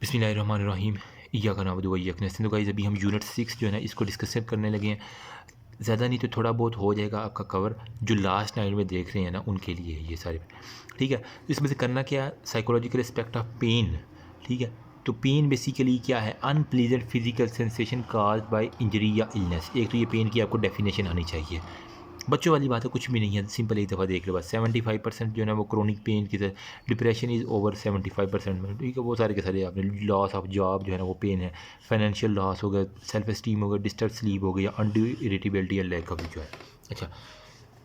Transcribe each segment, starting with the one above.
बिस्मिल्लाहिर्रहमानिर्रहीम इय्याका नअबुदु व इय्याका नस्तईन। तो गाइस अभी हम यूनिट 6 जो है ना इसको डिस्कस करने लगे हैं। ज़्यादा नहीं तो थोड़ा बहुत हो जाएगा आपका कवर। जो लास्ट नाइट में देख रहे हैं ना उनके लिए ये सारे, ठीक है। इसमें से करना क्या है, साइकोलॉजिकल एस्पेक्ट ऑफ पेन, ठीक है। तो पेन बेसिकली क्या है, unpleasant physical sensation caused by injury या इलनेस। एक तो ये पेन की आपको डेफिनेशन आनी चाहिए। बच्चों वाली बात है, कुछ भी नहीं है, सिंपल एक दफ़ा देख लो बस। 75% जो है ना वो क्रोनिक पेन की तरह, डिप्रेशन इज़ ओवर 75% में, ठीक है। वो सारे के सारे आपने लॉस ऑफ जॉब जो है ना वो पेन है, फाइनेंशियल लॉस हो गया, सेल्फ एस्टीम हो गया, डिस्टर्ब स्लीप हो गया, अनड्यू इरिटेबिलिटी या लैक ऑफ जो है। अच्छा,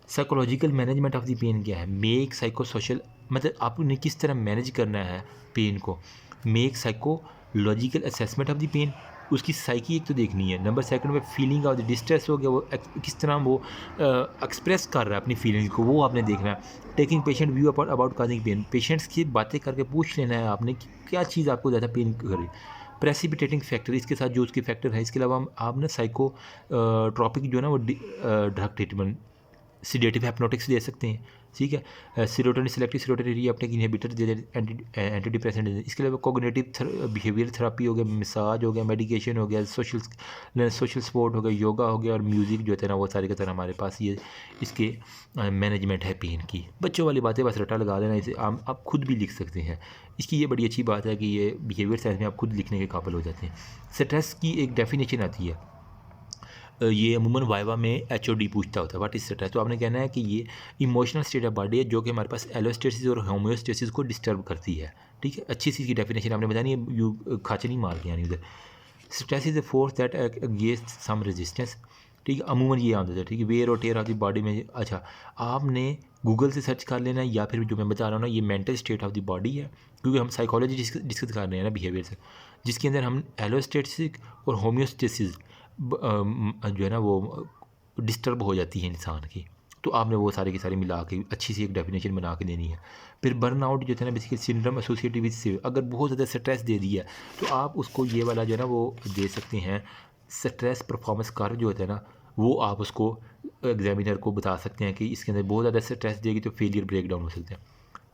psychological management of the pain क्या है, मेक साइको सोशल, मतलब आपने किस तरह मैनेज करना है पेन को। Make psychological assessment of the pain, उसकी साइकी एक तो देखनी है। नंबर सेकंड में फीलिंग ऑफ द डिस्ट्रेस हो गया, वो किस तरह वो एक्सप्रेस कर रहा है अपनी फीलिंग को, वो आपने देखना है। Taking patient view about causing pain, patients की बातें करके पूछ लेना है आपने कि क्या चीज़ आपको ज़्यादा पेन करे। प्रेसिपिटेटिंग फैक्टर, इसके साथ जो उसके फैक्टर है, इसके अलावा आप ना साइको ट्रॉपिक जो है ना वो ड्रग ट्रीटमेंट, सीडेटिव हिप्नोटिक्स दे सकते हैं, ठीक है। Serotonin selective serotonin reuptake inhibitor दे दें, एंटी डिप्रेसेंट दे दें। इसके अलावा कोग्निटिव बिहेवियर थेरेपी हो गया, मसाज हो गया, मेडिकेशन हो गया, सोशल सपोर्ट हो गया, योगा हो गया, और म्यूज़िक जो है ना वो सारे का तरह हमारे पास ये इसके मैनेजमेंट है पेन की। बच्चों वाली बातें बस रटा लगा देना, इसे आप खुद भी लिख सकते हैं। इसकी ये बड़ी अच्छी बात है कि ये बिहेवियर साइंस में आप खुद लिखने के काबिल हो जाते हैं। स्ट्रेस की एक डेफिनेशन आती है, ये अमूमन वाइवा में HOD पूछता होता है, व्हाट इज स्ट्रेस। तो आपने कहना है कि ये इमोशनल स्टेट ऑफ बॉडी है जो कि हमारे पास एलोस्टेसिस और होम्योस्टेसिस को डिस्टर्ब करती है, ठीक है। अच्छी सी डेफिनेशन आपने बतानी है, यू खाचे नहीं मार के यानी उधर। Stress is the force that against some resistance, ठीक है। अमूमन ये आता है, ठीक है, वेयर और टेयर ऑफ द बॉडी में। अच्छा, आपने गूगल से सर्च कर लेना है, या फिर जो मैं बता रहा हूँ ना ये mental state of the body है, क्योंकि हम साइकोलॉजी डिस्कस कर रहे हैं ना बिहेवियर से, जिसके अंदर हम एलोस्टेसिस और होम्योस्टेसिस जो है ना वो डिस्टर्ब हो जाती है इंसान की। तो आपने वो सारे की सारी मिला के अच्छी सी एक डेफिनेशन बना के देनी है। फिर बर्नआउट जो है ना basically syndrome associated with severe, अगर बहुत ज़्यादा स्ट्रेस दे दिया तो आप उसको ये वाला जो है ना वो दे सकते हैं, स्ट्रेस परफॉर्मेंस कर्व जो होता है ना, वो आप उसको एग्जामिनर को बता सकते हैं कि इसके अंदर बहुत ज़्यादा स्ट्रेस देगी तो फेलियर ब्रेक डाउन हो सकते हैं।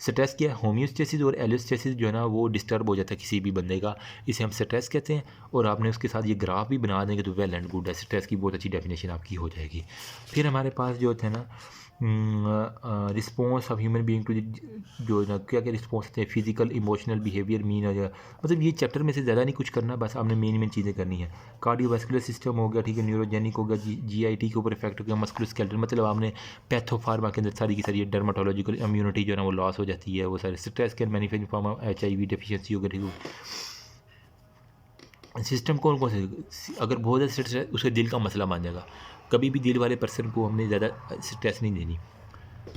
स्ट्रेस क्या है, होम्योस्टेसिस और एलोस्टेसिस जो है ना वो डिस्टर्ब हो जाता है किसी भी बंदे का, इसे हम स्ट्रेस कहते हैं। और आपने उसके साथ ये ग्राफ भी बना देंगे तो वेल एंड गुड है, स्ट्रेस की बहुत अच्छी डेफिनेशन आपकी हो जाएगी। फिर हमारे पास जो है ना response of human being to जो है ना क्या क्या रिस्पॉन्स होते हैं, फिजिकल इमोशनल बिहेवियर मीन हो जाएगा। मतलब ये चैप्टर में से ज़्यादा नहीं कुछ करना, बस आपने मेन चीज़ें करनी है। कार्डियोवास्कुलर सिस्टम हो गया, ठीक है, न्यूरोजेनिक हो गया, GIT के ऊपर इफेक्ट हो गया, मस्कुलोस्केलेटल, मतलब आपने पैथोफार्मा के अंदर सारी की सारी डर्माटोलॉजिकल इम्यूनिटी जो है ना वो लॉस हो जाती है, वो सारे stress can manifest form of HIV deficiency हो गया, ठीक है। सिस्टम कौन कौन से, अगर बहुत ज़्यादा स्ट्रेस है उसके दिल का मसला मान जाएगा। कभी भी दिल वाले पर्सन को हमने ज़्यादा स्ट्रेस नहीं देनी।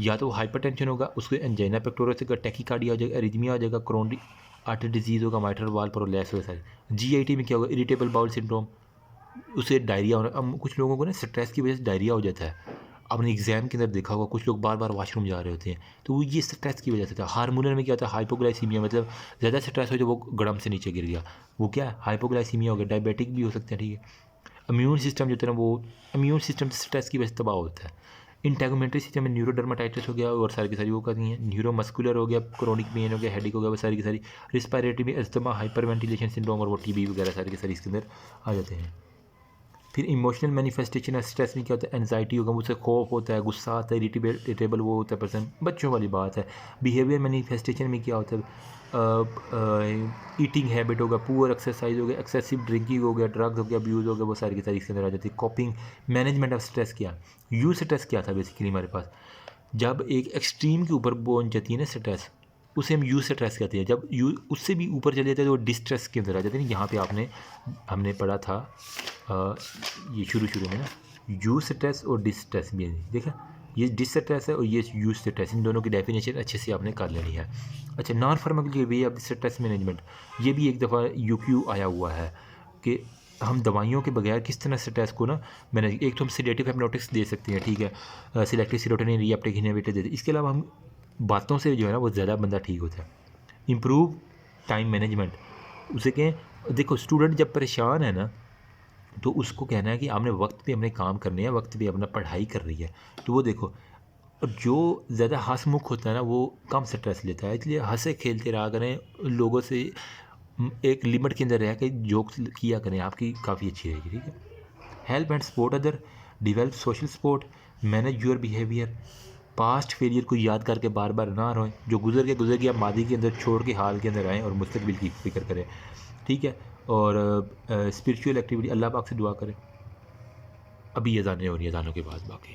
या तो हाइपरटेंशन होगा, उसको एंजाइना पेक्टोरस होगा, टैकीकार्डिया हो जाएगा, एरिथमिया हो जाएगा, क्रोनिक आर्टरी डिजीज़ होगा, माइट्रल वाल्व प्रोलैप्स होगा सारी। GIT में क्या होगा, इरिटेबल बाउल सिंड्रोम, उसे डायरिया होना। अब कुछ लोगों को ना स्ट्रेस की वजह से डायरिया हो जाता है। आपने एग्जाम के अंदर देखा होगा कुछ लोग बार बार वॉशरूम जा रहे होते हैं, तो वो ये स्ट्रेस की वजह से था। हार्मोनल में क्या होता है, हाइपोग्लाइसीमिया, मतलब ज़्यादा स्ट्रेस हो जो वो गरम से नीचे गिर गया, वो क्या है, हाइपोग्लाइसीमिया हो गया। डायबिटिक भी हो सकते हैं, ठीक है। इम्यून सिस्टम जो होता है ना वो इम्यून सिस्टम स्ट्रेस की वजह से तबाह होता है। इंटेगोमेंट्री सिस्टम में न्यूरोडर्माटाइटिस हो गया और सारी की सारी वो करनी है। न्यूरोमस्कुलर हो गया, क्रोनिक पेन हो गया, हेडेक हो गया, वो सारी की सारी। रिस्पायरेटरी में अस्थमा, हाइपरवेंटिलेशन सिंड्रोम और वो TB वगैरह सारी की सारी इसके अंदर आ जाते हैं। फिर इमोशनल मैनिफेस्टेशन स्ट्रेस में क्या होता है, एनजाइटी होगा, मुझसे खौफ होता है, गुस्सा आता है, इरिटेबल वो होता है पर्सन, बच्चों वाली बात है। बिहेवियर मैनिफेस्टेशन में क्या होता है, ईटिंग हैबिट होगा, पुअर एक्सरसाइज हो गया, एक्सेसिव ड्रिंकिंग हो गया, ड्रग्स हो गया, अब्यूज़ हो गया, वो सारी की सारी इसके अंदर आ जाती है। कॉपिंग मैनेजमेंट ऑफ स्ट्रेस क्या, यू स्ट्रेस क्या था बेसिकली हमारे पास, जब एक एक्सट्रीम के ऊपर पहुंच जाती है ना स्ट्रेस, उसे हम यू स्ट्रेस कहते हैं। जब यू उससे भी ऊपर चले जाते हैं तो डिस्ट्रेस के अंदर आ जाते हैं। यहाँ पे हमने पढ़ा था ये शुरू में ना, यू स्ट्रेस और डिस्ट्रेस भी है, देखा, ये डिस्ट्रेस है और ये यू स्ट्रेस, इन दोनों की डेफिनेशन अच्छे से आपने कर लेनी है। अच्छा, non pharmacological way of stress management, ये भी एक दफ़ा UQ आया हुआ है कि हम दवाइयों के बगैर किस तरह स्ट्रेस को ना मैनेज। एक तो हम सिडेटिव हिप्नोटिक्स दे सकते हैं, ठीक है, सिलेक्टिव सीरोटोनिन रीअपटेक इनहिबिटर देते हैं। इसके अलावा हम बातों से जो है ना वो ज़्यादा बंदा ठीक होता है। इम्प्रूव टाइम मैनेजमेंट, उसे कहें, देखो स्टूडेंट जब परेशान है ना तो उसको कहना है कि आपने वक्त पे अपने काम करने हैं, वक्त पे अपना पढ़ाई कर रही है, तो वो देखो। और जो ज़्यादा हंसमुख होता है ना वो कम स्ट्रेस लेता है, इसलिए हंसे खेलते रहा करें लोगों से। एक लिमिट के अंदर रह के जोक्स किया करें, आपकी काफ़ी अच्छी रहेगी, ठीक है। Help and support other, develop social support, manage your behaviour, past failure को याद करके बार बार ना रोएं, जो गुजर गया मादी के अंदर छोड़ के हाल के अंदर आएँ और मुस्तकबिल की फिक्र करें, ठीक है। और स्पिरिचुअल एक्टिविटी, अल्लाह पाक से दुआ करें। अभी अज़ानें हो रही हैं, अज़ानों के बाद बाकी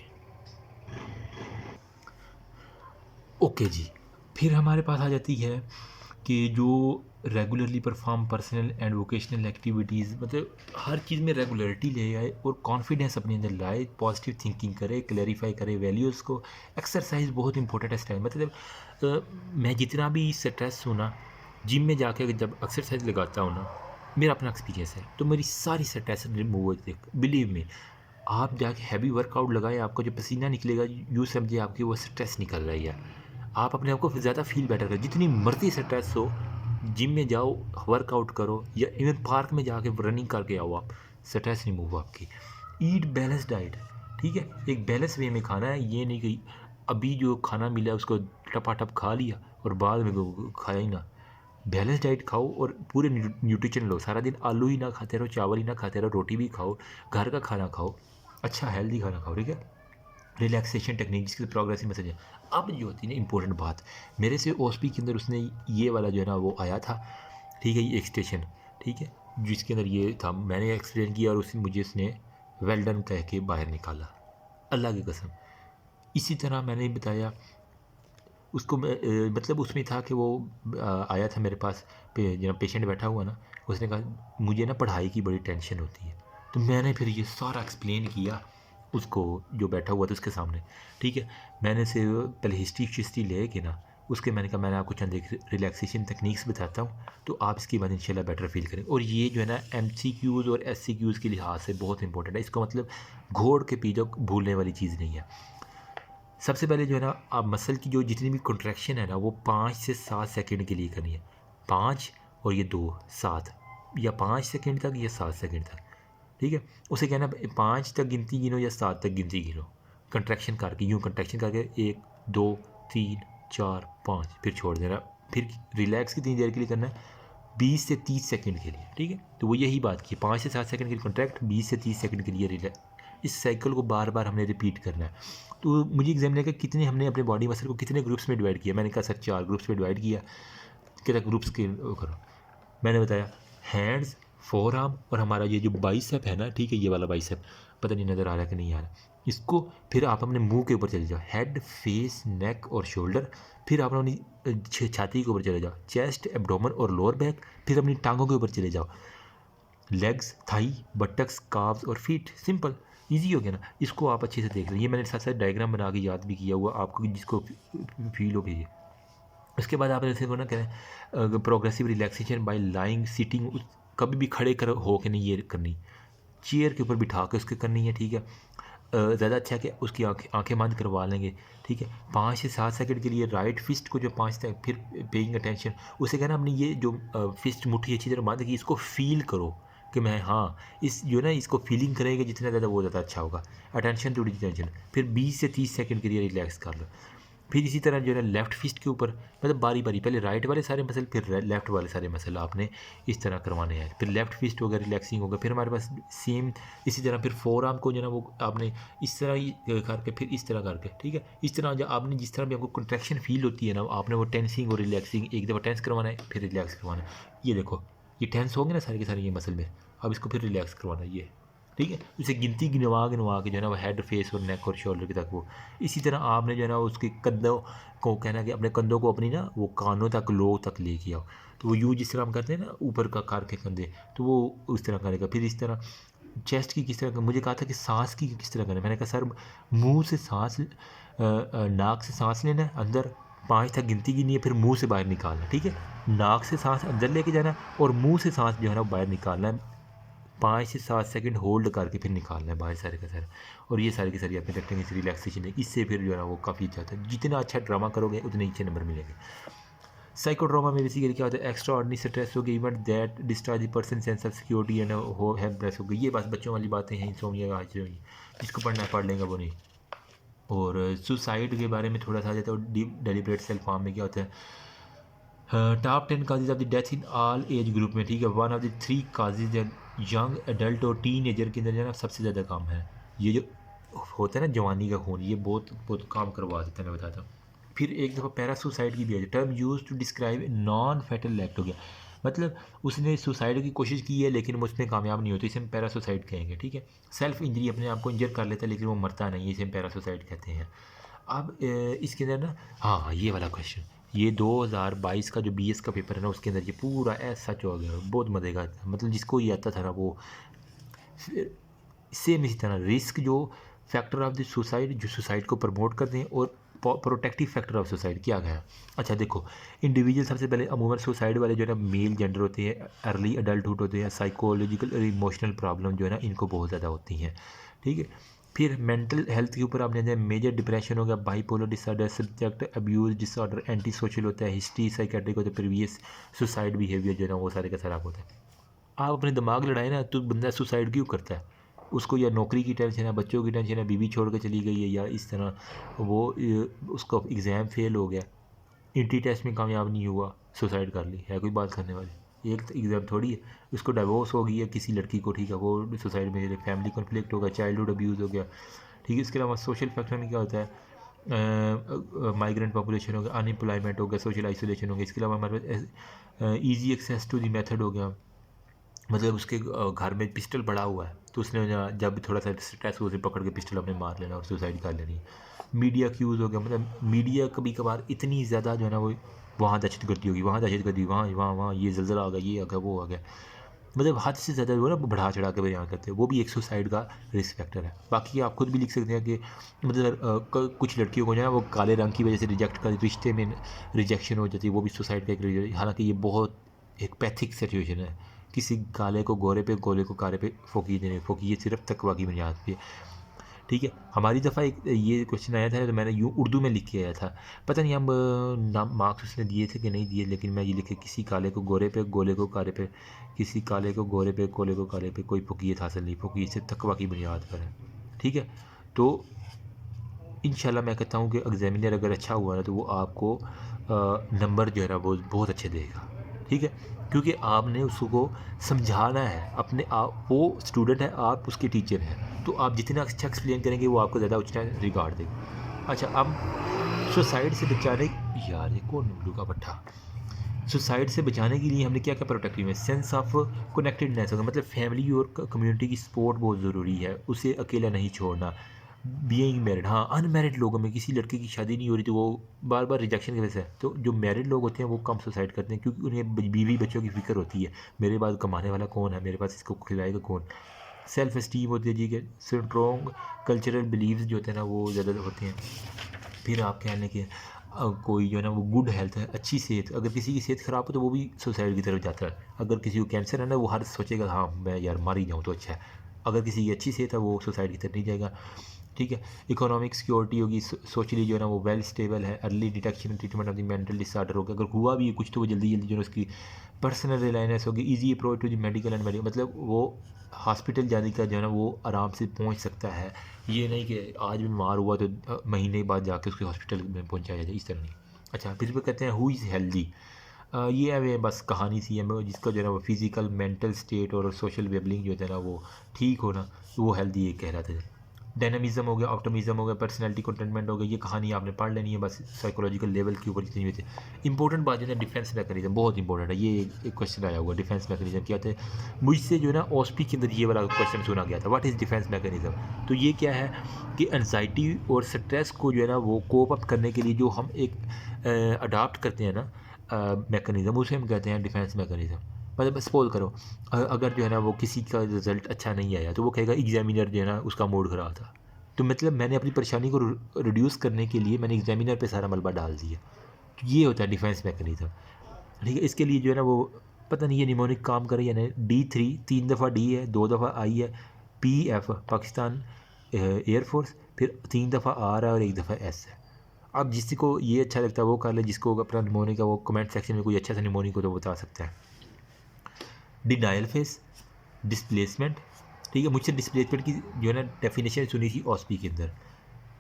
ओके जी। फिर हमारे पास आ जाती है कि जो regularly perform personal and vocational activities, मतलब हर चीज़ में रेगुलरिटी ले आए और कॉन्फिडेंस अपने अंदर लाए, पॉजिटिव थिंकिंग करे, क्लैरिफाई करे वैल्यूज़ को। एक्सरसाइज बहुत इंपॉर्टेंट है इस टाइम, मतलब मैं जितना भी स्ट्रेस हूँ ना, जिम में जाके जब एक्सरसाइज लगाता हूँ ना, मेरा अपना एक्सपीरियंस है, तो मेरी सारी स्ट्रेस रिमूव होती है। बिलीव मी, आप जाके हैवी वर्कआउट लगाएं, आपको जो पसीना निकलेगा यूँ समझिए आपकी वो स्ट्रेस निकल रही है। आप अपने आप को ज़्यादा फील बेटर करें, जितनी मर्जी स्ट्रेस हो, जिम में जाओ, वर्कआउट करो, या इवन पार्क में जाके रनिंग करके आओ, आप स्ट्रेस रिमूव आपकी। ईट बैलेंस डाइट, ठीक है, एक बैलेंस वे में खाना है, ये नहीं कि अभी जो खाना मिला उसको टपाटप खा लिया और बाद में खाया ही ना। बैलेंस डाइट खाओ और पूरे न्यूट्रिशन लो, सारा दिन आलू ही ना खाते रहो, चावल ही ना खाते रहो, रोटी भी खाओ, घर का खाना खाओ, अच्छा हेल्दी खाना खाओ, ठीक है। रिलैक्सेशन टेक्निक, जिसकी प्रोग्रेसिव मैसेज है। अब जो होती है ना इंपॉर्टेंट बात, मेरे से ओएसपी के अंदर उसने ये वाला जो है ना वो आया था, ठीक है, ये एक स्टेशन, ठीक है, जिसके अंदर ये था, मैंने एक्सप्लेन किया और मुझे उसने वेल डन कह के बाहर निकाला, अल्लाह की कसम। इसी तरह मैंने बताया उसको, मतलब उसमें था कि वो आया था मेरे पास जब पेशेंट बैठा हुआ ना, उसने कहा मुझे ना पढ़ाई की बड़ी टेंशन होती है, तो मैंने फिर ये सारा एक्सप्लेन किया उसको, जो बैठा हुआ था उसके सामने, ठीक है। मैंने से पहले हिस्ट्री ले के ना, उसके मैंने कहा मैंने आपको चंद एक रिलैक्सेशन टेक्निक्स बताता हूँ, तो आप इसके बाद इंशाल्लाह बेटर फील करें। और ये जो है ना MCQs और SCQs के लिहाज से बहुत इंपॉर्टेंट है, इसको मतलब घोड़ के पी जाओ, भूलने वाली चीज़ नहीं है। सबसे पहले जो है ना, आप मसल की जो जितनी भी कॉन्ट्रैक्शन है ना, वो 5 से 7 सेकंड के लिए करनी है। 5 और ये 2 7, या 5 सेकंड तक या 7 सेकंड तक, ठीक है। उसे कहना 5 तक गिनती गिनो या 7 तक गिनती गिनो, कंट्रैक्शन करके, यूँ कंट्रैक्शन करके 1 2 3 4 5, फिर छोड़ देना। फिर रिलैक्स कितनी देर के लिए करना है, 20 से 30 सेकंड के लिए, ठीक है। तो वो यही बात की, 5 से 7 सेकंड के लिए कॉन्ट्रैक्ट, 20 से 30 सेकंड के लिए रिलैक्स। इस साइकिल को बार बार हमने रिपीट करना है। तो मुझे एग्जाम ने कहा कितने हमने अपने बॉडी मसल को कितने ग्रुप्स में डिवाइड किया, मैंने कहा सर 4 ग्रुप्स में डिवाइड किया। कहता ग्रुप्स के करो, मैंने बताया हैंड्स, फोर आर्म और हमारा ये जो बाइसेप है ना, ठीक है, ये वाला बाइसेप, पता नहीं नज़र आ रहा है कि नहीं आ रहा, इसको फिर आप अपने मुंह के ऊपर चले जाओ, हेड फेस नेक और शोल्डर, फिर आप अपनी छाती के ऊपर चले जाओ, चेस्ट एब्डोमन और लोअर बैक, फिर अपनी टांगों के ऊपर चले जाओ, लेग्स थाई बटक्स काव्स और फीट। सिंपल इजी हो गया ना। इसको आप अच्छे से देख लें, ये मैंने साथ साथ डायग्राम बना के याद भी किया हुआ, आपको जिसको फील हो गई। उसके बाद आप ऐसे को ना करें progressive relaxation bye lying sitting, कभी भी खड़े कर हो के नहीं ये करनी, चेयर के ऊपर बिठा के उसके करनी है, ठीक है। ज़्यादा अच्छा है कि उसकी आँखें बंद करवा लेंगे, ठीक है। 5 से 7 सेकंड के लिए राइट फिस्ट को जो 5 तक, फिर पेइंग अटेंशन, उसे कहना अपनी ये जो फिस्ट मुट्ठी अच्छी तरह बांध की, इसको फील करो कि मैं, हाँ, इस जो ना इसको फीलिंग करेंगे जितना ज़्यादा वो ज़्यादा अच्छा होगा। अटेंशन टू टेंशन, फिर 20 से 30 सेकंड के लिए रिलैक्स कर लो। फिर इसी तरह जो है लेफ़्ट फिस्ट के ऊपर, मतलब बारी बारी, पहले राइट वाले सारे मसल, फिर लेफ़्ट वाले सारे मसल आपने इस तरह करवाने हैं। फिर लेफ़्ट फिस्ट होगा, रिलैक्सिंग होगा। फिर हमारे पास सेम इसी तरह फिर फोर आर्म को जो है ना वो आपने इस तरह ही करके, फिर इस तरह करके, ठीक है। इस तरह जो आपने जिस तरह भी आपको कंट्रैक्शन फील होती है ना, आपने वो टेंसिंग और रिलैक्सिंग एक दफ़ा टेंस करवाना है, फिर रिलैक्स करवाना है। ये देखो, ये टेंस हो गए ना सारे के सारे ये मसल में, अब इसको फिर रिलैक्स करवाना है, ये ठीक है। इसे गिनती गिनवा गिनवा के जो है ना वो हेड फेस और नेक और शोल्डर के तक वो। इसी तरह आपने जो है ना उसके कंधों को कहना कि अपने कंधों को अपनी ना वो कानों तक, लो तक लेके आओ। तो वो यूँ जिस तरह हम करते हैं ना ऊपर का करके कंधे, तो वो उस तरह करेगा। फिर इस तरह चेस्ट की किस तरह, मुझे कहा था कि सांस की किस तरह करें, मैंने कहा सर मुंह से सांस, नाक से सांस लेना है अंदर, 5 तक गिनती गिनी है, फिर मुंह से बाहर निकालना, ठीक है। नाक से सांस अंदर लेके जाना और मुंह से सांस जो है ना बाहर निकालना है, 5 से 7 सेकंड होल्ड करके फिर निकालना है बाहर सारे का सारा। और ये सारी की सारी आपने रखेंगे इस रिलैक्सेशन है, इससे फिर जो है ना वो काफ़ी अच्छा होता है। जितना अच्छा ड्रामा करोगे उतने अच्छे नंबर मिलेंगे। साइकोड्रामा में बेसिकली क्या होता है, एक्स्ट्रा ऑर्डनरी स्ट्रेस हो गई, event that destroy the person sense of security and हो हेल्पलेस हो गई। ये बस बच्चों वाली बातें हैं, इंसोमिया आज जिसको पढ़ना है पढ़ लेंगे वो नहीं। और सुसाइड के बारे में थोड़ा सा आ जाता है, डेलिब्रेट सेल्फ हार्म में क्या होता है, top 10 causes of the death in all age group में, ठीक है, one of the 3 causes young adult और टीन एजर के अंदर जो है ना सबसे ज़्यादा काम है। ये जो होता है ना जवानी का खून, ये बहुत बहुत काम करवा देता है, मैं बताता हूँ। फिर एक दफ़ा पैरासुसाइड की भी है, term use to describe non fatal act हो गया, मतलब उसने सुसाइड की कोशिश की है लेकिन वो उसमें कामयाब नहीं होती, इसे हम पैरासुसाइड कहेंगे, ठीक है। सेल्फ इंजरी, अपने आप को इंजर कर लेता है लेकिन वो मरता नहीं है, इसे हम पैरासुसाइड कहते हैं। अब इसके अंदर ना, हाँ ये वाला क्वेश्चन, ये 2022 का जो बीएस का पेपर है ना उसके अंदर ये पूरा ऐसा सच हो गया, बहुत मज़े का, मतलब जिसको ये आता था ना वो। फिर सेम इसी तरह रिस्क जो फैक्टर ऑफ द सुसाइड, जो सुसाइड को प्रमोट करते हैं, और प्रोटेक्टिव फैक्टर ऑफ सुसाइड क्या गया। अच्छा देखो, इंडिविजुअल सबसे पहले अमूमन सुसाइड वाले जो है ना मेल जेंडर होते हैं, अर्ली अडल्टहुड होते हैं, साइकोलॉजिकल और इमोशनल प्रॉब्लम जो है ना इनको बहुत ज़्यादा होती हैं, ठीक है। फिर मेंटल हेल्थ के ऊपर आपने मेजर डिप्रेशन हो गया, bipolar disorder, subject abuse disorder, anti social होता है, हिस्ट्री साइकेट्रिक होता है, प्रीवियस सुसाइड बिहेवियर जो है ना वो सारे का सारा होता है। आप अपने दिमाग लड़ाए ना तो बंदा सुसाइड क्यों करता है, उसको या नौकरी की टेंशन है, बच्चों की टेंशन है, बीवी छोड़ के चली गई है, या इस तरह वो उसका एग्ज़ाम फेल हो गया, इंट्री टेस्ट में कामयाब नहीं हुआ, सुसाइड कर ली, है कोई बात करने वाली, एक एग्ज़ाम थोड़ी है। उसको डाइवोर्स हो गई है किसी लड़की को, ठीक है, वो सुसाइड में, फैमिली कॉन्फ्लिक्ट हो गया, चाइल्डहुड अब्यूज़ हो गया, ठीक है। इसके अलावा सोशल फैक्टर में क्या होता है, माइग्रेंट पॉपुलेशन हो गया, अनएम्प्लॉयमेंट हो गया, सोशल आइसोलेशन हो गया। इसके अलावा हमारे पास easy access to the method हो गया, मतलब उसके घर में पिस्टल पड़ा हुआ है तो उसने जब भी थोड़ा सा स्ट्रेस हो उसे पकड़ के पिस्टल अपने मार लेना और सुसाइड कर लेनी। मीडिया क्यूज़ हो गया, मतलब मीडिया कभी कभार इतनी ज़्यादा जो है ना वो, वहाँ दहशत गर्दी होगी, वहाँ दहशत गर्दी, वहाँ वहाँ वहाँ ये जल्जला आ गया, ये आ गया, वो आ गया, मतलब हद से ज़्यादा वो ना बढ़ा चढ़ा के बयान करते हैं, वो भी एक सुसाइड का रिस्क फैक्टर है। बाकी आप खुद भी लिख सकते हैं कि मतलब कुछ लड़कियों को जो है ना वो काले रंग की वजह से रिजेक्ट कर, रिश्ते में रिजेक्शन हो जाती है, वो भी सुसाइड का एक रीज़न। हालांकि ये बहुत एक पैथिक सिचुएशन है, किसी काले को गोरे पे, गोरे को काले पे फोकी देने, फोकी ये सिर्फ तकवा की बुनियाद पे, ठीक है। हमारी दफ़ा एक ये क्वेश्चन आया था तो मैंने यूँ उर्दू में लिख के आया था, पता नहीं अब नाम मार्क्स उसने दिए थे कि नहीं दिए, लेकिन मैं ये लिखे, किसी काले को गोरे पे, गोले को काले पे, किसी काले को गोरे पे, गोले को काले पे कोई फ़ोकियत हासिल नहीं, फ़ोकियत सिर्फ तकवा की बुनियाद पर है, ठीक है। तो इंशाल्लाह मैं कहता हूँ कि एग्ज़ामिनर अगर अच्छा हुआ ना तो वो आपको नंबर जो है ना वो बहुत अच्छे देगा, ठीक है, क्योंकि आपने उसको समझाना है, अपने आप वो स्टूडेंट है, आप उसके टीचर हैं, तो आप जितना अच्छा एक्सप्लेन करेंगे वो आपको ज़्यादा अच्छा रिगार्ड देगा। अच्छा, अब सुसाइड से बचाने, यार ये कौन उल्लू का पट्टा, सुसाइड से बचाने के लिए हमने क्या क्या प्रोटेक्टिव है, सेंस ऑफ कनेक्टेडनेस होगा, मतलब फैमिली और कम्युनिटी की सपोर्ट बहुत ज़रूरी है, उसे अकेला नहीं छोड़ना। बीइंग मैरिड, हाँ अनमैरिड लोगों में किसी लड़के की शादी नहीं हो रही तो वो बार बार रिजेक्शन की वजह से, तो जो मैरिड लोग होते हैं वो कम सुसाइड करते हैं क्योंकि उन्हें बीवी बच्चों की फ़िक्र होती है, मेरे बाद कमाने वाला कौन है, मेरे पास इसको खिलाएगा कौन। सेल्फ इस्टीम होती है जी के, स्ट्रॉन्ग कल्चरल बिलीव्स जो होते हैं ना वो ज़्यादा होते हैं। फिर आप कह लें कि कोई जो है ना वो गुड हेल्थ है, अच्छी सेहत, अगर किसी की सेहत ख़राब हो तो वो भी सुसाइड की तरफ जाता है। अगर किसी को कैंसर है ना वो हर सोचेगा हाँ मैं यार मर ही जाऊँ तो अच्छा है, अगर किसी की अच्छी सेहत है वो सुसाइड की तरफ नहीं जाएगा, ठीक है। इकोनॉमिक सिक्योरिटी होगी, सोशली जो है ना वो वेल स्टेबल है, early detection treatment of the mental disorder होगा, अगर हुआ भी है कुछ तो वो जल्दी जल्दी जो है उसकी पर्सनल रिलायनेंस होगी, easy approach to the medical and medical, मतलब वो हॉस्पिटल जाने का जो है ना वो आराम से पहुंच सकता है, ये नहीं कि आज बीमार हुआ तो महीने बाद जाके उसके हॉस्पिटल में पहुंचाया जाए, इस तरह नहीं। अच्छा, फिर भी कहते हैं हु इज़ हेल्दी, ये हमें बस कहानी सी है, जिसका जो है ना वो फिज़िकल मेंटल स्टेट और सोशल वेबलिंग जो है ना वो ठीक होना, वो हेल्दी ये कह रहा था। डायनामिज्म हो गया, ऑप्टिमिज्म हो गया, पर्सनैलिटी कंटेनमेंट हो गया, ये कहानी आपने पढ़ लेनी है बस साइकोलॉजिकल लेवल के ऊपर जितनी होती है। इंपॉर्टेंट बात जो है डिफेंस मैकेनिज्म बहुत इंपॉर्टेंट है, ये एक क्वेश्चन आया हुआ, डिफेंस मैकेनिज्म क्या होता है, मुझसे जो है ना ओएसपी के अंदर ये वाला क्वेश्चन सुना गया था, व्हाट इज़ डिफेंस मैकेनिज्म। तो ये क्या है कि एनजाइटी और स्ट्रेस को जो है ना वो कोप अप करने के लिए जो हम एक अडाप्ट करते हैं ना मैकेनिज्म, उसे हम कहते हैं डिफेंस मैकेनिज्म। मतलब सपोज करो अगर जो है ना वो किसी का रिज़ल्ट अच्छा नहीं आया तो वो कहेगा एग्जामिनर जो है ना उसका मूड ख़राब था, तो मतलब मैंने अपनी परेशानी को रिड्यूस करने के लिए मैंने एग्जामिनर पे सारा मलबा डाल दिया, तो ये होता है डिफेंस मैकेनिज्म, ठीक है। इसके लिए जो है ना वो पता नहीं ये निमोनिक काम करे या नहीं, D3 3 दफ़ा डी है, 2 दफ़ा आई है, PF पाकिस्तान एयरफोर्स, फिर 3 दफ़ा आर है और 1 दफ़ा एस है। अब जिसको को ये अच्छा लगता है वो कर ले, जिसको अपना निमोनिक का वो कमेंट सेक्शन में कोई अच्छा सा निमोनिक हो तो बता सकता है। डिनाइल फेस, डिस्प्लेसमेंट, ठीक है, मुझसे डिस्प्लेसमेंट की जो है ना डेफिनेशन सुनी थी ओएसपी के अंदर,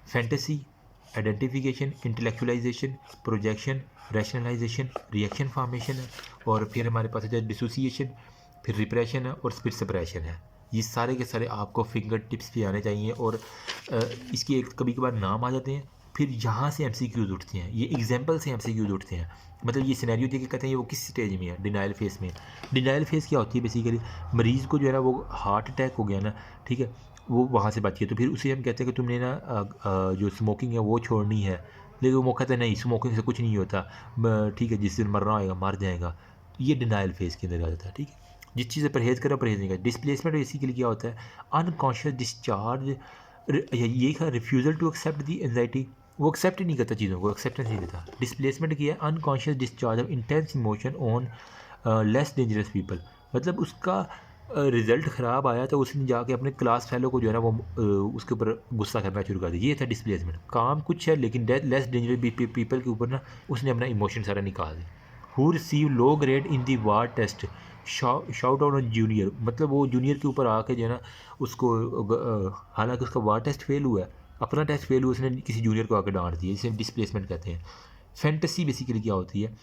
fantasy, identification, intellectualisation, projection, rationalisation, reaction formation है, और फिर हमारे पास है डिसोसिएशन, फिर रिप्रेशन है, और फिर सप्रेशन है। ये सारे के सारे आपको फिंगर टिप्स पे आने चाहिए, और इसके एक कभी कभार नाम आ जाते हैं, फिर यहाँ से एमसीक्यूज उठते हैं, ये एग्जांपल से एमसीक्यूज उठते हैं। मतलब ये सिनेरियो देख के कहते हैं ये वो किस स्टेज में है, डिनाइल फेस में। डिनाइल फेस क्या होती है बेसिकली, मरीज़ को जो है ना वो हार्ट अटैक हो गया ना, ठीक है, वो वहाँ से बची है, तो फिर उसे हम कहते हैं कि तुमने ना जो स्मोकिंग है वो छोड़नी है, लेकिन वो कहता है नहीं स्मोकिंग से कुछ नहीं होता, ठीक है, जिस दिन मरना होगा मर जाएगा। ये डिनाइल फेस के अंदर आ जाता है, ठीक है। जिस चीज़ से परहेज़ करो परहेज़ नहीं करें। डिस्प्लेसमेंट बेसिकली क्या होता है, अनकॉन्शियस डिस्चार्ज, ये था refusal to accept the anxiety, वो एक्सेप्ट ही नहीं करता चीज़ों को, एक्सेप्टेंस नहीं देता। डिस्प्लेसमेंट किया है unconscious discharge of intense emotion on less dangerous people, मतलब उसका रिज़ल्ट ख़राब आया तो उसने जाके अपने क्लास फेलो को जो है ना वो उसके ऊपर गुस्सा करना शुरू कर दिया। ये था डिस्प्लेसमेंट। काम कुछ है लेकिन लेस डेंजरस पीपल के ऊपर ना उसने अपना इमोशन सारा निकाल दिया। Who receive low grade in the war test, shout out on junior, मतलब वो जूनियर के ऊपर आके जो है ना उसको हालांकि उसका वार टेस्ट फेल हुआ है, अपना टेस्ट फेल हुआ, उसने किसी जूनियर को आके डांट दिया, जिसे डिस्प्लेसमेंट कहते हैं। फैंटेसी बेसिकली क्या होती है,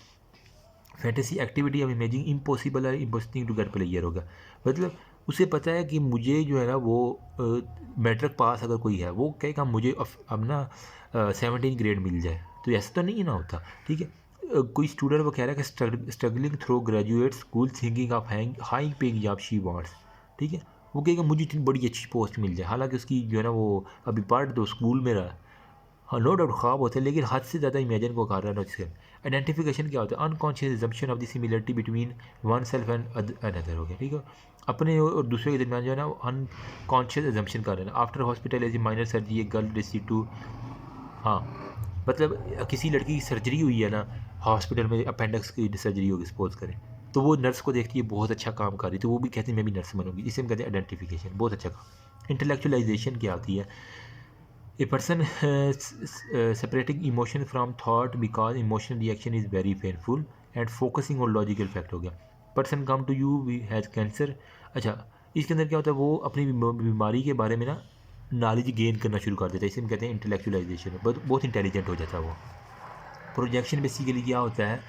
fantasy activity of imaging impossible है इम्पॉसिबल टू गेट प्लेयर होगा, मतलब उसे पता है कि मुझे जो है ना वो मैट्रिक पास अगर कोई है वो कहेगा मुझे अब ना 17 ग्रेड मिल जाए, तो ऐसा तो नहीं ना होता, ठीक है। कोई स्टूडेंट वो कह रहा है कि struggling through graduate school thinking of high paying job she wants, ठीक है, वो कहेगा मुझे इतनी बड़ी अच्छी पोस्ट मिल जाए, हालांकि उसकी जो है ना वो अभी पढ़ तो स्कूल में रहा, हाँ नो डाउट ख्वाब होते हैं लेकिन हद से ज़्यादा इमेजिन को कर रहा है नोटिस। आइडेंटिफिकेशन क्या होता है, unconscious assumption of the similarity between one self and another, हो गया, ठीक है, अपने और दूसरे के दरमियान जो है ना अनकॉन्शियस एजम्पशन कर रहे हैं। After hospital as minor surgery girl receive to, हाँ मतलब किसी लड़की की सर्जरी हुई है ना हॉस्पिटल में, अपेंडिक्स की सर्जरी होगी सपोज करें, तो वो नर्स को देखती है बहुत अच्छा काम कर रही, तो वो भी कहती है मैं भी नर्स बनूंगी, इसे हम कहते हैं आइडेंटिफिकेशन, बहुत अच्छा काम। इंटेलेक्चुअलाइजेशन क्या आती है, a person separating emotion from thought because emotional reaction is very painful and focusing on logical fact, हो गया। person come to you has cancer, अच्छा इसके अंदर क्या होता है, वो अपनी बीमारी के बारे में ना नॉलेज गेन करना शुरू कर देता है, इसे हम कहते हैं इंटेलेक्चुअलाइजेशन, बहुत इंटेलिजेंट हो जाता है वो। प्रोजेक्शन बेसिकली क्या होता है,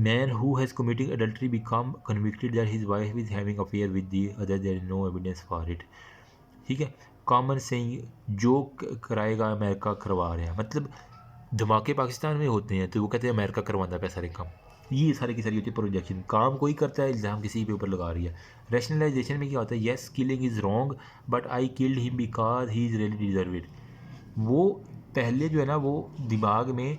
man who has committing adultery become convicted that his wife is having affair with the other, there is no evidence for it, ठीक है। कॉमन सेइंग, जो कराएगा अमेरिका करवा रहे हैं, मतलब धमाके पाकिस्तान में होते हैं तो वो कहते हैं अमेरिका करवाता है सारे काम, ये सारी की सारी होती है प्रोजेक्शन। काम कोई करता है, इल्ज़ाम किसी के ऊपर लगा रही है। रैशनलाइजेशन में क्या होता है, yes killing is wrong but I killed him because he is really deserve it, वो पहले जो है ना वो दिमाग में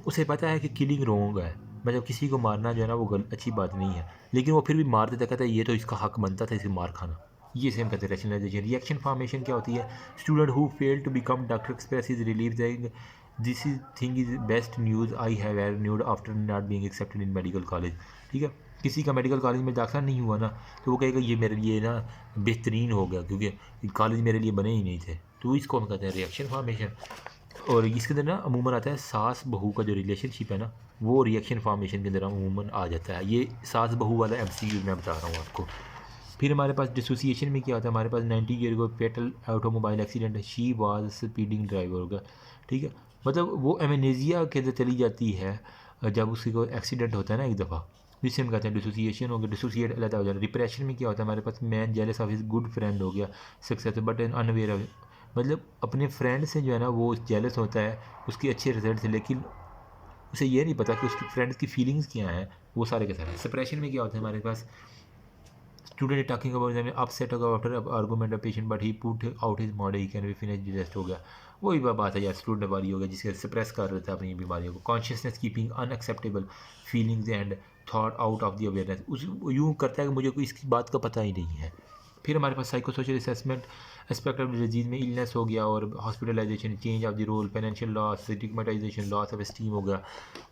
उसे पता है कि किलिंग रॉन्ग है, मतलब किसी को मारना जो है ना वो अच्छी बात नहीं है, लेकिन वो फिर भी मार देता, कहता है ये तो इसका हक बनता था इसे मार खाना, ये सेम कहते हैं रैशनलाइजेशन। रिएक्शन फॉर्मेशन क्या होती है, student who fail to become doctor express is relieve that this is thing is best news I have ever knew after not being accepted in medical college, ठीक है, किसी का medical college में दाखिला नहीं हुआ ना तो वो कहेगा ये मेरे लिए ना बेहतरीन हो गया क्योंकि कॉलेज मेरे लिए बने ही नहीं थे, तो इसको हम कहते हैं रिएक्शन फॉर्मेशन। और इसके अंदर ना अमूमन आता है सास बहू का जो रिलेशनशिप है ना वो रिएक्शन फॉर्मेशन के अंदर अमूमन आ जाता है, ये सास बहू वाला MCQ मैं बता रहा हूँ आपको। फिर हमारे पास डिसोसिएशन में क्या होता है, हमारे पास 90 ईयर को फेटल ऑटोमोबाइल एक्सीडेंट है, शी वाज स्पीडिंग ड्राइवर होगा, ठीक है, मतलब वो एमनेजिया के अंदर चली जाती है जब उसकी कोई एक्सीडेंट होता है ना एक दफ़ा, जिससे हम कहते हैं डिसोसिएशन हो गया, डिसोसिएट अलग हो जाता है। डिप्रेशन में क्या होता है, हमारे पास man jealous of his good friend हो गया, सक्सेस बट अनअवेयर ऑफ, मतलब अपने फ्रेंड से जो है ना वो जेलस होता है उसके अच्छे रिजल्ट से, लेकिन उसे ये नहीं पता कि उसकी फ्रेंड्स की फीलिंग्स क्या हैं, वो सारे के सारे। सप्रेशन में क्या होता है, हमारे पास स्टूडेंट टॉकिंग अबाउट अपसेट होगा after argument of patient but he put out his model he can be finish digest हो गया, वही बात है यार, स्टूडेंट वाली हो गया जिसके सप्रेस कर रहा था अपनी बीमारियों को। Consciousness keeping unacceptable feelings and thought out of the awareness, उस यूँ करता है कि मुझे कोई इसकी बात का पता ही नहीं है। फिर हमारे पास psycho social assessment aspect of disease में इलनेस हो गया और hospitalisation, change of the role, financial loss, stigmatisation, loss of steam हो गया,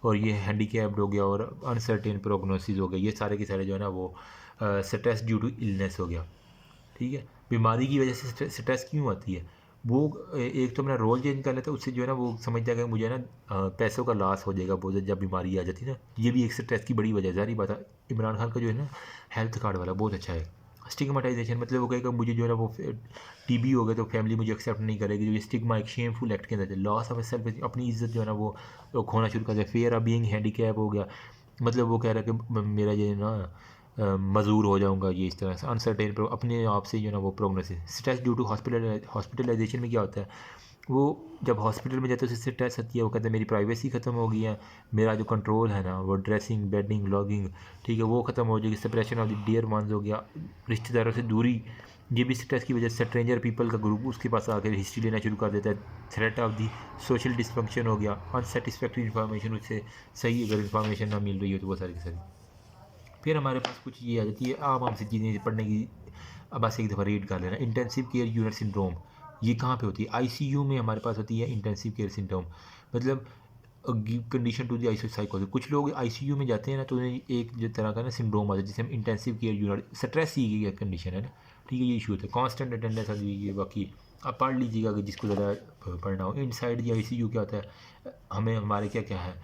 और ये हैंडीकैप्ड हो गया और अनसर्टेन प्रोग्नोसिस हो गया, ये सारे के सारे जो है ना वो स्ट्रेस ड्यू टू इलनेस हो गया, ठीक है। बीमारी की वजह से स्ट्रेस क्यों आती है, वो एक तो अपना रोल चेंज कर लेता है, उससे जो है ना वो समझता है कि मुझे ना पैसों का लॉस हो जाएगा बहुत, जब बीमारी आ जाती है ना, ये भी एक स्ट्रेस की बड़ी वजह है। जारी बात है, इमरान खान का जो है ना हेल्थ कार्ड वाला बहुत अच्छा है, स्टिग्माटाइजेशन मतलब वो कहेगा मुझे जो है ना वो टीबी हो गया तो फैमिली मुझे एक्सेप्ट नहीं करेगी, जो ये स्टिग्मा एक शेमफुल एक्ट के अंदर है। लॉस ऑफ सेल्फ, अपनी इज्जत जो है ना वो खोना शुरू कर दिया। फेयर ऑफ बीइंग हैंडीकैप हो गया, मतलब वो कह रहा है कि मेरा ये ना मजूर हो जाऊंगा, ये इस तरह से अनसर्टेन अपने आप से जो ना वो prognosis. Stress due to hospitalisation में क्या होता है, वो जब हॉस्पिटल में जाते हैं उससे स्ट्रेस आती है, वो कहते हैं मेरी प्राइवेसी ख़त्म हो गई है, मेरा जो कंट्रोल है ना वो ड्रेसिंग बेडिंग लॉगिंग, ठीक है, वो ख़त्म हो जाएगी। Separation of the dear ones हो गया, रिश्तेदारों से दूरी, ये भी स्ट्रेस की वजह से। स्ट्रेंजर पीपल का ग्रुप उसके पास आकर हिस्ट्री लेना शुरू कर देता है। Threat of the social dysfunction हो गया, अनसेटिस्फैक्ट्री इन्फॉर्मेशन, उससे सही अगर इन्फॉर्मेशन ना मिल रही हो तो वो सारी की सारी। फिर हमारे पास कुछ ये आ जाती है आम सी चीज़ें पढ़ने की। अब बस एक दफ़ा रीड कर लेना। इंटेंसिव केयर यूनिट सिंड्रोम, ये कहाँ पे होती है? आईसीयू में हमारे पास होती है इंटेंसिव केयर सिंड्रोम, मतलब कंडीशन टू दी आईसीयू साइकोसिस। कुछ लोग आईसीयू में जाते हैं ना तो उन्हें एक जो तरह का ना सिंड्रोम आता है जिसे हम इंटेंसिव केयर यूनिट, स्ट्रेस ही कंडीशन है ना, ठीक है, ये इशू होता है। कॉन्स्टेंट अटेंडेंस आती है, ये बाकी आप पढ़ लीजिएगा कि जिसको ज़्यादा पढ़ना हो। इनसाइड दी आईसीयू क्या होता है, हमें हमारे क्या क्या है,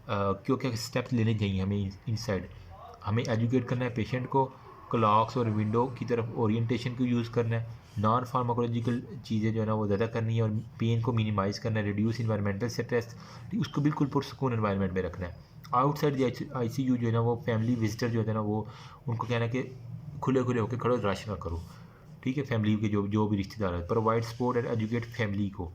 क्यों क्या स्टेप्स लेने चाहिए हमें इनसाइड। हमें एजुकेट करना है पेशेंट को, क्लॉक्स और विंडो की तरफ ओरिएंटेशन को यूज़ करना है, नॉन फार्माकोलॉजिकल चीज़ें जो है ना वो ज़्यादा करनी है, और पेन को मिनिमाइज़ करना है, रिड्यूस इन्वायरमेंटल स्ट्रेस, उसको बिल्कुल पुरसकून एनवायरनमेंट में रखना है। आउटसाइड आईसीयू जो है ना वो फैमिली विजिटर जो है ना वो उनको कहना है कि खुले खुले होकर खड़ो, रश ना करो, ठीक है, फैमिली के जो जो भी रिश्तेदार है। Provide support and educate family को,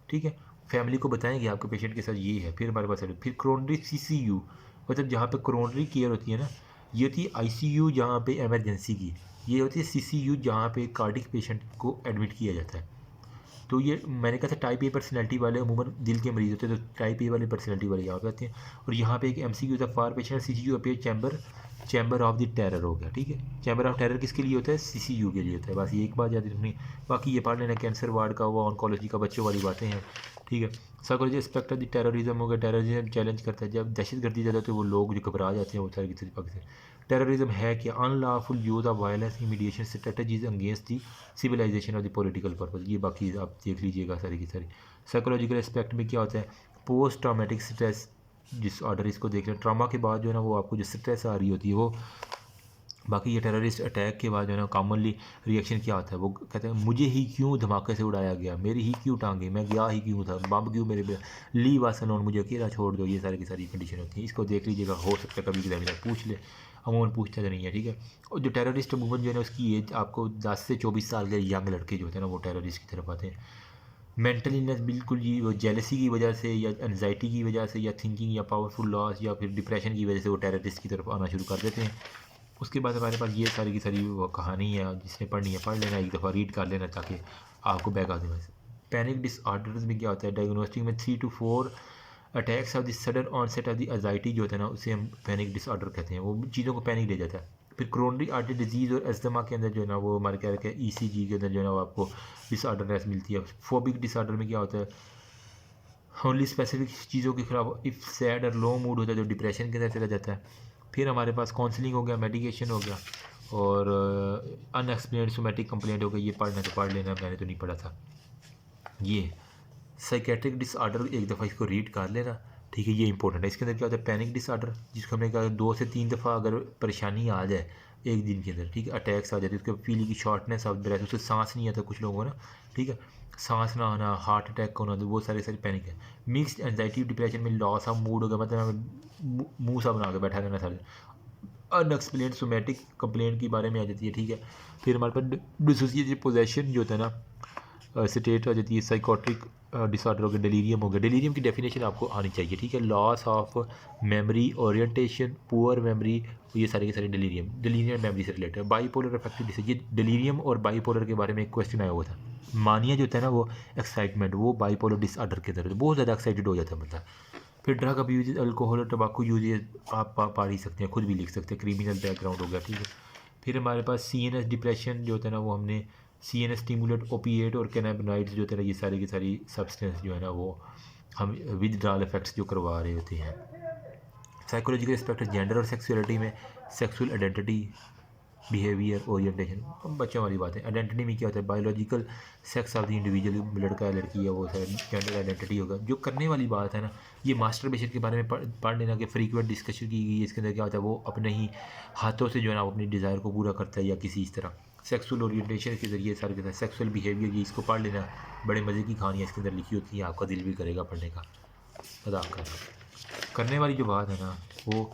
ठीक है, फैमिली को बताएंगे आपके पेशेंट के साथ ये है। फिर हमारे पास है फिर क्रोनरी सीसीयू, मतलब जहाँ पे क्रोनरी केयर होती है ना, ये होती है आईसीयू जहाँ पे इमरजेंसी की, ये होती है सीसीयू जहाँ पे कार्डिक पेशेंट को एडमिट किया जाता है। तो ये मैंने कहा था टाइप ए पर्सनैलिटी वाले अमूमन दिल के मरीज होते हैं, तो टाइप ए वाले पर्सनैलिटी वाले यहाँ पे आते हैं। और यहाँ पे एक एमसीक्यू था, for patient CCU appear chamber of the terror हो गया, ठीक है। चैम्बर ऑफ टेरर किसके लिए होता है? सीसीयू के लिए होता है। बस ये एक बात याद रखनी, बाकी ये पढ़ लेना, कैंसर वार्ड का वो ऑन्कोलॉजी का बच्चों वाली बातें हैं, ठीक है। Psychology aspect of the terrorism हो गया, टेररिज्म चैलेंज करता है, जब दहशत गर्दी ज़्यादा तो वो लोग जो घबरा जाते हैं वो सारी की तरीके से। टेररिज्म है कि unlawful use of violence intimidation strategies against the civilisation of the political purpose, ये बाकी आप देख लीजिएगा सारी की सारी। साइकोलॉजिकल एस्पेक्ट में क्या होता है? पोस्ट ट्रामेटिक स्ट्रेस डिसऑर्डर, इसको देख लें। ट्रामा के बाद जो है ना वो आपको जो स्ट्रेस आ रही होती है वो। बाकी ये टेररिस्ट अटैक के बाद जो है ना कॉमनली रिएक्शन क्या होता है, वो कहते हैं मुझे ही क्यों धमाके से उड़ाया गया, मेरी ही क्यों टांगे, मैं गया ही क्यों था, बम क्यों मेरे पे, लीव आसन और मुझे अकेला छोड़ दो, ये सारी की सारी कंडीशन होती है। इसको देख लीजिएगा, हो सकता है कभी एग्जामिनर पूछ ले, अमूमन पूछता तो नहीं है, ठीक है। और जो टेररिस्ट अमूमन जो है ना उसकी एज आपको 10 से 24 साल के यंग लड़के जो होते हैं ना वो टेररिस्ट की तरफ आते हैं। मेंटल इलनेस बिल्कुल जी वो जेलसी की वजह से या एनजाइटी की वजह से या थिंकिंग या पावरफुल लॉस या फिर डिप्रेशन की वजह से वो टेररिस्ट की तरफ आना शुरू कर देते हैं। उसके बाद हमारे पास ये सारी की सारी वो कहानी है, जिसने पढ़नी है पढ़ लेना, एक दफ़ा रीड कर लेना ताकि आपको बैक आ जाए। पैनिक डिसऑर्डर्स में क्या होता है? डायग्नोस्टिक में 3 to 4 attacks of the sudden onset of the anxiety जो होता है ना उसे हम पैनिक डिसऑर्डर कहते हैं, वो चीज़ों को पैनिक ले जाता है। फिर क्रोनरी आर्टरी डिजीज़ और अस्थमा के अंदर जो है ना वो हमारे क्या है ईसीजी के अंदर जो है ना वो आपको डिसऑर्डरनेस मिलती है। फोबिक डिसऑर्डर में क्या होता है? ओनली स्पेसिफिक चीज़ों के खिलाफ, इफ़ सैड और लो मूड होता है तो डिप्रेशन के अंदर चला जाता है। फिर हमारे पास काउंसलिंग हो गया, मेडिकेशन हो गया, और अनएक्सप्लेन्ड सोमैटिक कंप्लेंट हो गई। ये पढ़ना तो पढ़ लेना, मैंने तो नहीं पढ़ा था। ये साइकेट्रिक डिसऑर्डर एक दफ़ा इसको रीड कर लेना, ठीक है, ये इंपॉर्टेंट है। इसके अंदर क्या होता है? पैनिक डिसऑर्डर, जिसको हमने कहा 2 से 3 दफ़ा अगर परेशानी आ जाए एक दिन के अंदर, ठीक है, अटैक्स आ जाते हैं, उसके फीलिंग की शॉर्टनेस ऑफ ब्रेथ, उससे सांस नहीं आता कुछ लोगों को ना, ठीक है, सांस ना आना, हार्ट अटैक होना, तो वो सारे सारे पैनिक है। मिक्स्ड एंजाइटी डिप्रेशन में लॉस ऑफ मूड हो गया, मतलब मुँह सा बना के बैठा रहना सारे। अनएक्सप्लेन्ड सोमैटिक कंप्लेंट के बारे में आ जाती है, ठीक है। फिर हमारे पास डिसोसिएटिव पोजेशन जो होता है ना स्टेट आ जाती है। साइकोट्रिक डिसऑर्डर हो गया, डिलीरियम हो गया। डिलीरियम की डेफिनेशन आपको आनी चाहिए, ठीक है। Loss of memory, orientation, poor memory, ये सारे के सारे डिलीरियम मेमोरी से रिलेटेड है। बाईपोलर अफेक्टिव डिसऑर्डर, ये डिलीरियम और बाईपोलर के बारे में एक क्वेश्चन आया हुआ था। मानिया जो होता है ना वो एक्साइटमेंट, वो बाईपोलर डिसऑर्डर के अंदर बहुत ज़्यादा एक्साइटेड हो जाता है मतलब। फिर ड्रग अब्यूज, अल्कोहल और टबाकू यूज, आप पढ़ ही सकते हैं, खुद भी लिख सकते हैं, क्रिमिनल बैकग्राउंड हो गया, ठीक है। फिर हमारे पास सीएनएस डिप्रेशन जो होता है ना वो हमने सीएनएस स्टिमुलेट, ओपिएट और कैनाबिनॉइड्स जो होते हैं ना, ये सारी की सारी सब्सटेंस जो है ना वो हम विदड्रॉल इफेक्ट्स जो करवा रहे होते हैं। साइकोलॉजिकल एस्पेक्ट जेंडर और सेक्सुअलिटी में सेक्सुअल आइडेंटिटी, बिहेवियर, ओरिएंटेशन, बच्चों वाली बात है। आइडेंटिटी में क्या होता है? Biological sex of the individual, लड़का है लड़की है, वो जेंडर आइडेंटिटी होगा। जो करने वाली बात है ना, ये मास्टरबेशन के बारे में पढ़ लेना कि फ्रीक्वेंट डिस्कशन की गई, इसके अंदर क्या होता है? वो अपने ही हाथों से जो है ना अपनी डिज़ायर को पूरा करता है या किसी इस तरह। सेक्सुअल ओरिएंटेशन के ज़रिए सारे के सारे सेक्सुअल बिहेवियर, ये इसको पढ़ लेना, बड़े मज़े की कहानियाँ इसके अंदर लिखी होती हैं, आपका दिल भी करेगा पढ़ने का। अदा करने वाली जो बात है ना वो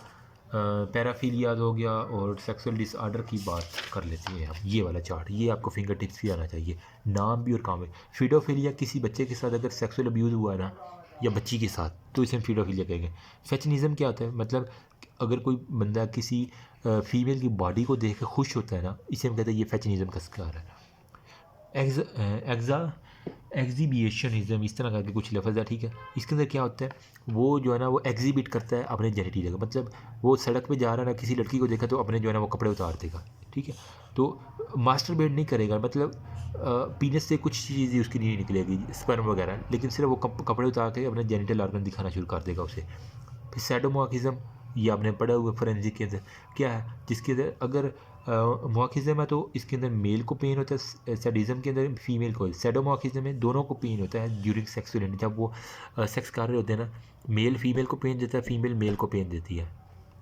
पैराफीलियाज हो गया और सेक्सुअल डिसऑर्डर की बात कर लेते हैं हम। ये वाला चार्ट, ये आपको फिंगर टिप्स भी आना चाहिए, नाम भी और काम भी। फीडोफीलिया, किसी बच्चे के साथ अगर सेक्सुअल अब्यूज़ हुआ है ना या बच्ची के साथ, तो इसे हम फीडोफीलिया कहेंगे। फेचनिज़म क्या होता है, मतलब अगर कोई बंदा किसी फीमेल की बॉडी को देख के खुश होता है ना, इसे हम कहते हैं ये फेचनिज़म का शिकार है। एग्जीबिशनिज्म, इस तरह करके कुछ लफ्ज़ है, ठीक है। इसके अंदर क्या होता है, वो जो है ना वो एग्जिबिट करता है अपने जेनिटल का, मतलब वो सड़क पे जा रहा है ना, किसी लड़की को देखा तो अपने जो है ना वो कपड़े उतार देगा, ठीक है। तो मास्टरबेट नहीं करेगा, मतलब पीनस से कुछ चीज़ें उसकी नहीं निकलेगी, स्पर्म वगैरह, लेकिन सिर्फ वो कपड़े उतार के अपने जेनिटल ऑर्गन दिखाना शुरू कर देगा उसे। फिर सैडोमॉर्फिज्म, ये आपने पढ़ा हुआ फोरेंसिक के अंदर क्या है, जिसके अंदर अगर मॉर्फिज्म है तो इसके अंदर मेल को पेन होता है, सैडिज्म के अंदर फीमेल को। सैडोमॉर्फिज्म में दोनों को पेन होता है ड्यूरिंग सेक्सुअल, जब वो सेक्स कर रहे होते हैं ना, मेल फीमेल को पेन देता है, फीमेल मेल को पेन देती है,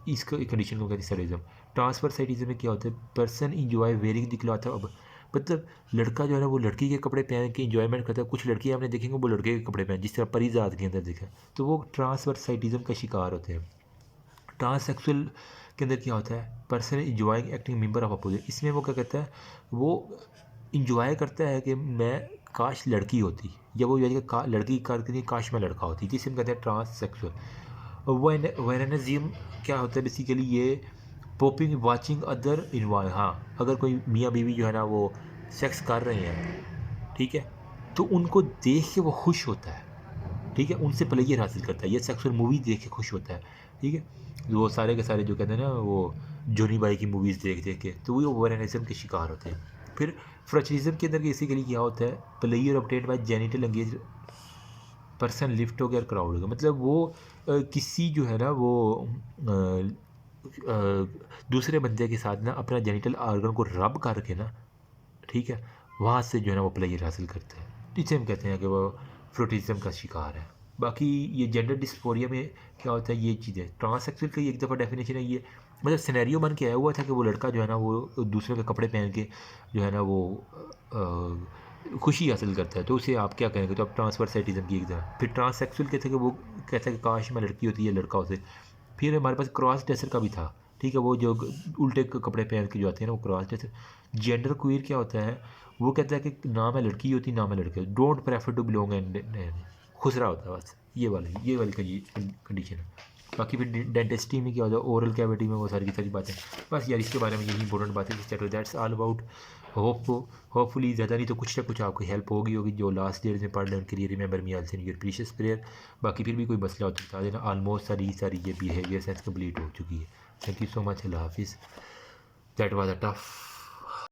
इसको कंडीशन को कहते हैं सैडिज्म। ट्रांसफर साइटिज्म में क्या होता है, person enjoy wearing the cloth, अब मतलब लड़का जो है ना वो लड़की के कपड़े पहन के इंजॉयमेंट करता है। कुछ लड़कियाँ आपने देखेंगे वो लड़के के कपड़े पहन, जिस तरह परिजात के अंदर देखा, तो वो ट्रांसवर्साइटिज्म का शिकार होते हैं। ट्रांससेक्सुअल के अंदर क्या होता है, person enjoying acting member of opposite, इसमें वो क्या कहता है, वो इंजॉय करता है कि मैं काश लड़की होती, या वो लड़की करके काश मैं लड़का होती, जिसे हम कहते हैं ट्रांससेक्सुअल। वेरेनिज्म क्या होता है, बेसिकली ये पोपिंग वाचिंग अदर इन्वॉय, हाँ अगर कोई मियाँ बीवी जो है ना वो सेक्स कर रहे हैं, ठीक है, तो उनको देख के वो खुश होता है, ठीक है, उनसे प्लेजर हासिल करता है, ये सेक्सुअल मूवी देख के खुश होता है, ठीक है। वो सारे के सारे जो कहते हैं ना वो जोनी बाई की मूवीज़ देख देख के, तो वो वेरेनिज्म के शिकार होते हैं। फिर फ्रचनिज्म के अंदर बेसिकली क्या होता है, player obtained by genital engage person lift हो गया क्राउड हो गया, मतलब वो किसी जो है ना वो दूसरे बंदे के साथ ना अपना जेनिटल ऑर्गन को रब करके ना, ठीक है, वहाँ से जो है ना वो प्लेजर हासिल करते हैं, जिसे हम कहते हैं कि वो फ्रूटिज्म का शिकार है। बाकी ये जेंडर डिस्फोरिया में क्या होता है, ये चीज़ें ट्रांससेक्सुअल की एक दफ़ा डेफिनेशन है ये, मतलब सिनेरियो बन के आया हुआ था कि वो लड़का जो है ना वो दूसरे के कपड़े पहन के जो है ना वो खुशी हासिल करता है, तो उसे आप क्या कहेंगे, तो आप ट्रांसवर्साइटिज्म की एक तरह। फिर ट्रांससेक्सुअल कहते हैं कि वो कहता है कि काश मैं लड़की होती है लड़का होते। फिर हमारे पास क्रॉस ड्रेसर का भी था, ठीक है, वो जो उल्टे कपड़े पहन के जो आते हैं ना वो क्रॉस ड्रेसर। जेंडर क्वीर क्या होता है, वो कहता है कि ना मैं लड़की होती ना मैं लड़के, don't prefer to belong and खुसरा होता है बस, ये वाली कंडीशन है। बाकी फिर डेंटिस्ट्री में क्या होता है, ओरल कैविटी में वो सारी की सारी बातें, बस यार इसके बारे में यही इंपॉर्टेंट बातें इस chapter, that's all about. Hopefully ज़्यादा नहीं तो कुछ ना कुछ आपको हेल्प होगी जो लास्ट ईयर में पढ़ लें उनके लिए। Remember me also in your precious prayer. बाकी फिर भी कोई मसला हो तो बता देना। ऑलमोस्ट सारी ये बिहेवियर सेंस कंप्लीट हो चुकी है। Thank you so much. अल्लाह हाफिज़। That was a tough